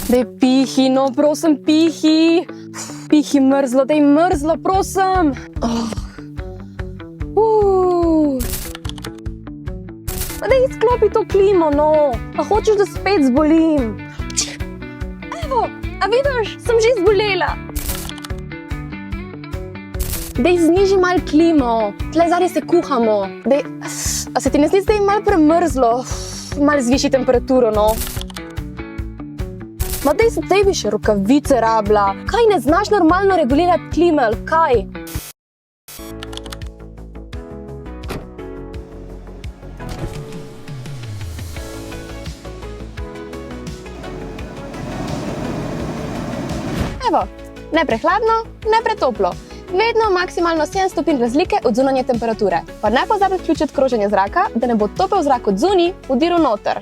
Dej pihi, no prosim, pihi. Pihi mrzlo, dej mrzlo, prosim. Pa dej izklopi to klimo, no. A hočeš, da spet zbolim? Evo, a vidiš, sem že zbolela. Dej zniži malo klimo, tle zadnje se kuhamo. Dej, a se ti ne zdi zdaj malo premrzlo? Malo zviši temperaturo, no. Ma dej se tebi še rokavice rabla. Kaj ne znaš normalno regulirati klime, ali kaj? Evo, ne prehladno, ne pretoplo. Vedno maksimalno 7 stopinj razlike od zunanje temperature. Pa ne pozabi vključiti kroženje zraka, da ne bo topel zrak od zunaj vdiral noter.